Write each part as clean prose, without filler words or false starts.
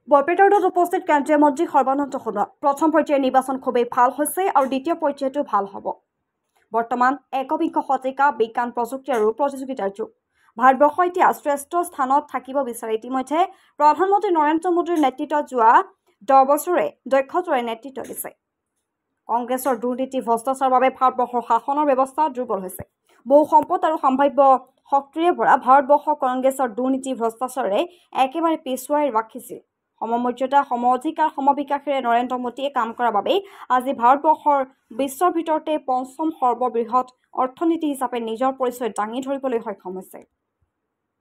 বৰপেটাত উপস্থিত কেন্দ্ৰীয় মন্ত্ৰী সৰ্বানন্দ সোণোৱাল প্ৰথম পৰ্যায়ৰ নিৰ্বাচন খুবেই ভাল হৈছে আৰু দ্বিতীয় পৰ্যায়টো ভাল হ'ব। বৰ্তমান একবিংশ শতিকা বিজ্ঞান প্ৰযুক্তি আৰু প্ৰতিযোগিতাৰ যুগ। ভাৰতবৰ্ষ এতিয়া শ্ৰেষ্ঠ স্থানত থাকিব বিচাৰে। ইতিমধ্যে প্ৰধানমন্ত্ৰী নৰেন্দ্ৰ মোদীৰ নেতৃত্বত যোৱা 10 বছৰে দক্ষতাৰে নেতৃত্ব দিছে। কংগ্ৰেছৰ দুৰ্নীতি ভ্ৰষ্টাচাৰৰ বাবে ভাৰতবৰ্ষৰ শাসনৰ ব্যৱস্থা দুৰ্বল হৈছে। বহু সম্পদ আৰু সম্ভাৱ্য শক্তিৰে ভৰা ভাৰতবৰ্ষক কংগ্ৰেছৰ দুৰ্নীতি ভ্ৰষ্টাচাৰে একেবাৰে পিছুৱাই ৰাখিছিল। সমমৰ্যাদা সমঅধিকাৰ সমবিকাশেৰে নৰেন্দ্ৰ মোদীয়ে কাম কৰাৰ বাবে আজি ভাৰতবৰ্ষৰ বিশ্বৰ ভিতৰতে পঞ্চম সৰ্ববৃহৎ অৰ্থনীতি হিচাপে নিজৰ পৰিচয় দাঙি ধৰিবলৈ সক্ষম হৈছে।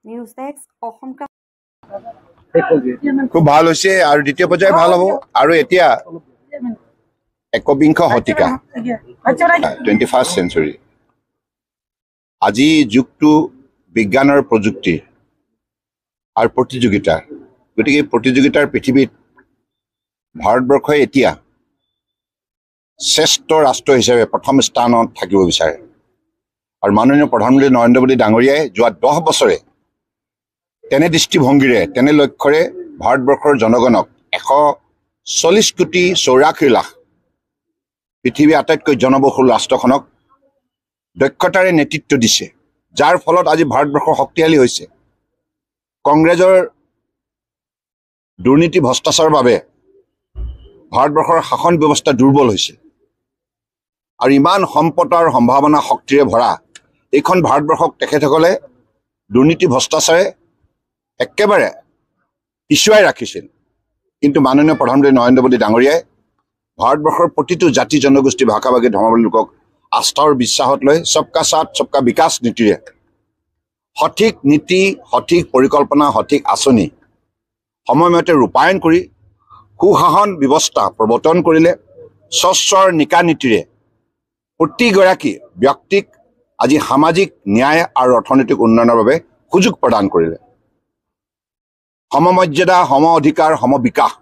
News desk Assam. খুব ভাল হৈছে আৰু দ্বিতীয় পৰ্যায় ভাল হ'ব আৰু এতিয়া একবিংশ শতিকা 21st century আজি যুগটো বিজ্ঞান আৰু প্ৰযুক্তি আৰু প্ৰতিযোগিতা। গতিকে প্ৰতিযোগিতাৰ পৃথিৱীত ভাৰতবৰ্ষই এতিয়া শ্ৰেষ্ঠ ৰাষ্ট্ৰ হিচাপে প্ৰথম স্থানত থাকিব বিচাৰে আৰু মাননীয় প্ৰধানমন্ত্ৰী নৰেন্দ্ৰ মোদী ডাঙৰীয়াই যোৱা 10 বছৰে তেনে দৃষ্টিভংগীৰে তেনে লক্ষ্যৰে ভাৰতবৰ্ষৰ জনগণক 140 কোটি 84 লাখ পৃথিৱীৰ আটাইতকৈ জনবহুল ৰাষ্ট্ৰখনক দক্ষতাৰে নেতৃত্ব দিছে, যাৰ ফলত আজি ভাৰতবৰ্ষ শক্তিশালী হৈছে। কংগ্ৰেছৰ দুৰ্নীতি ভ্ৰষ্টাচাৰৰ বাবে ভাৰতবৰ্ষৰ শাসন ব্যৱস্থা দুৰ্বল হৈছে আৰু ইমান সম্পদ আৰু সম্ভাৱনা শক্তিৰে ভৰা এইখন ভাৰতবৰ্ষক তেখেতসকলে দুৰ্নীতি ভ্ৰষ্টাচাৰে একেবাৰে পিছুৱাই ৰাখিছিল। কিন্তু মাননীয় প্ৰধানমন্ত্ৰী নৰেন্দ্ৰ মোদী ডাঙৰীয়াই ভাৰতবৰ্ষৰ প্ৰতিটো জাতি জনগোষ্ঠী ভাষা ভাষী ধৰ্মাৱলম্বী লোকক আস্থা আৰু বিশ্বাসত লৈ সবকা সাথ সবকা বিকাশ নীতিৰে সঠিক নীতি সঠিক পৰিকল্পনা সঠিক আঁচনি সময়মতে ৰূপায়ণ কৰি সুশাসন ব্যৱস্থা প্ৰৱৰ্তন কৰিলে। স্বচ্ছৰ নিকা নীতিৰে প্ৰতিগৰাকী ব্যক্তিক আজি সামাজিক ন্যায় আৰু অৰ্থনৈতিক উন্নয়নৰ বাবে সুযোগ প্ৰদান কৰিলে। সমমৰ্যাদা সম অধিকাৰ সমবিকাশ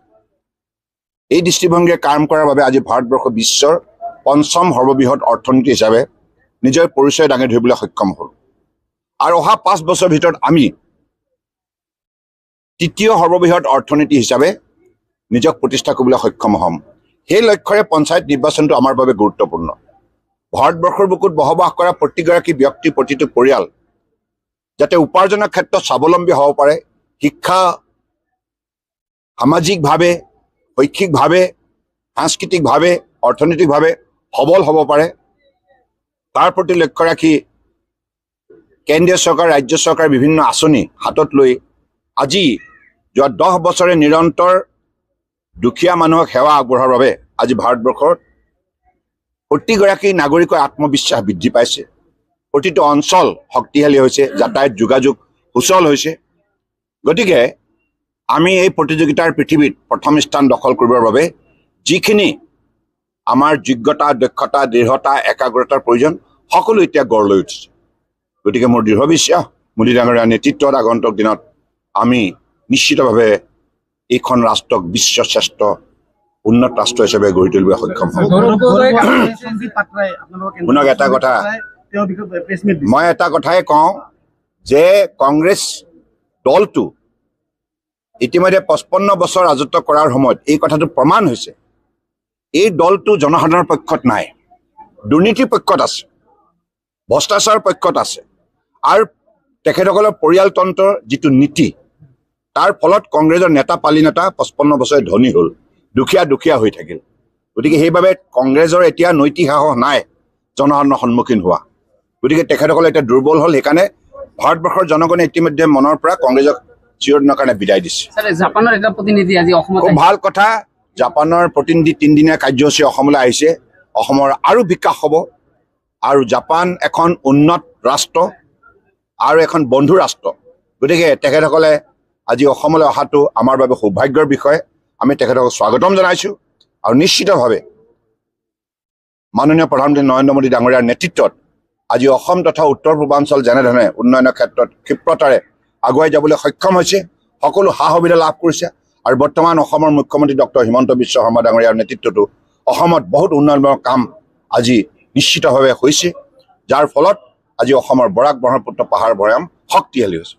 এই দৃষ্টিভংগীৰে কাম কৰাৰ বাবে আজি ভাৰতবৰ্ষ বিশ্বৰ পঞ্চম সৰ্ববৃহৎ অৰ্থনীতি হিচাপে নিজৰ পৰিচয় দাঙি ধৰিবলৈ সক্ষম হ'ল আৰু অহা 5 বছৰৰ ভিতৰত আমি তৃতীয় সৰ্ববৃহৎ অৰ্থনীতি হিচাপে নিজক প্ৰতিষ্ঠা কৰিবলৈ সক্ষম হ'ম। সেই লক্ষ্যৰে পঞ্চায়ত নিৰ্বাচনটো আমাৰ বাবে গুৰুত্বপূৰ্ণ। ভাৰতবৰ্ষৰ বুকুত বসবাস কৰা প্ৰতিগৰাকী ব্যক্তি প্ৰতিটো পৰিয়াল যাতে উপাৰ্জনৰ ক্ষেত্ৰত স্বাৱলম্বী হ'ব পাৰে, শিক্ষা সামাজিকভাৱে শৈক্ষিকভাৱে সাংস্কৃতিকভাৱে অৰ্থনৈতিকভাৱে সবল হ'ব পাৰে, তাৰ প্ৰতি লক্ষ্য ৰাখি কেন্দ্ৰীয় চৰকাৰ ৰাজ্য চৰকাৰ বিভিন্ন আঁচনি হাতত লৈ আজি যোৱা 10 বছৰে নিৰন্তৰ দুখীয়া মানুহক সেৱা আগবঢ়োৱাৰ বাবে আজি ভাৰতবৰ্ষৰ প্ৰতিগৰাকী নাগৰিকৰ আত্মবিশ্বাস বৃদ্ধি পাইছে। প্ৰতিটো অঞ্চল শক্তিশালী হৈছে, যাতায়াত যোগাযোগ সুচল হৈছে। গতিকে আমি এই প্ৰতিযোগিতাৰ পৃথিৱীত প্ৰথম স্থান দখল কৰিবৰ বাবে যিখিনি আমাৰ যোগ্যতা দক্ষতা দৃঢ়তা একাগ্ৰতাৰ প্ৰয়োজন সকলো এতিয়া গঢ় লৈ উঠিছে। গতিকে মোৰ দৃঢ় বিশ্বাস মোদী ডাঙৰীয়াৰ নেতৃত্বত আগন্তুক দিনত আমি নিশ্চিতভাৱে এইখন ৰাষ্ট্ৰক বিশ্ব শ্ৰেষ্ঠ উন্নত ৰাষ্ট্ৰ হিচাপে গঢ়ি তুলিবলৈ সক্ষম হ'ম। শুনক এটা কথা, মই এটা কথাই কওঁ যে কংগ্ৰেছ দলটো ইতিমধ্যে 55 বছৰ ৰাজত্ব কৰাৰ সময়ত এই কথাটো প্ৰমাণ হৈছে। এই দলটো জনসাধাৰণৰ পক্ষত নাই, দুৰ্নীতিৰ পক্ষত আছে, ভ্ৰষ্টাচাৰৰ পক্ষত আছে আৰু তেখেতসকলৰ পৰিয়ালতন্ত্ৰৰ যিটো নীতি তাৰ ফলত কংগ্ৰেছৰ নেতা পালি নেতা 55 বছৰে ধনী হ'ল, দুখীয়া হৈ থাকিল। গতিকে সেইবাবে কংগ্ৰেছৰ এতিয়া নৈতিক সাহস নাই জনসাধাৰণৰ সন্মুখীন হোৱা। গতিকে তেখেতসকলে এতিয়া দুৰ্বল হ'ল। সেইকাৰণে ভাৰতবৰ্ষৰ জনগণে ইতিমধ্যে মনৰ পৰা কংগ্ৰেছক চিৰদিনৰ কাৰণে বিদায় দিছে। জাপানৰ এটা প্ৰতিনিধি আজি অসমত খুব ভাল কথা। জাপানৰ প্ৰতিনিধি 3 দিনীয়া কাৰ্যসূচী অসমলৈ আহিছে। অসমৰ আৰু বিকাশ হ'ব আৰু জাপান এখন উন্নত ৰাষ্ট্ৰ আৰু এখন বন্ধু ৰাষ্ট্ৰ। গতিকে তেখেতসকলে আজি অসমলৈ অহাটো আমাৰ বাবে সৌভাগ্যৰ বিষয়। আমি তেখেতক স্বাগতম জনাইছোঁ আৰু নিশ্চিতভাৱে মাননীয় প্ৰধানমন্ত্ৰী নৰেন্দ্ৰ মোদী ডাঙৰীয়াৰ নেতৃত্বত আজি অসম তথা উত্তৰ পূৰ্বাঞ্চল যেনেধৰণে উন্নয়নৰ ক্ষেত্ৰত ক্ষিপ্ৰতাৰে আগুৱাই যাবলৈ সক্ষম হৈছে, সকলো সা সুবিধা লাভ কৰিছে আৰু বৰ্তমান অসমৰ মুখ্যমন্ত্ৰী ডক্টৰ হিমন্ত বিশ্ব শৰ্মা ডাঙৰীয়াৰ নেতৃত্বতো অসমত বহুত উন্নয়নমূলক কাম আজি নিশ্চিতভাৱে হৈছে, যাৰ ফলত আজি অসমৰ বৰাক ব্ৰহ্মপুত্ৰ পাহাৰ ভৈয়াম শক্তিশালী হৈছে।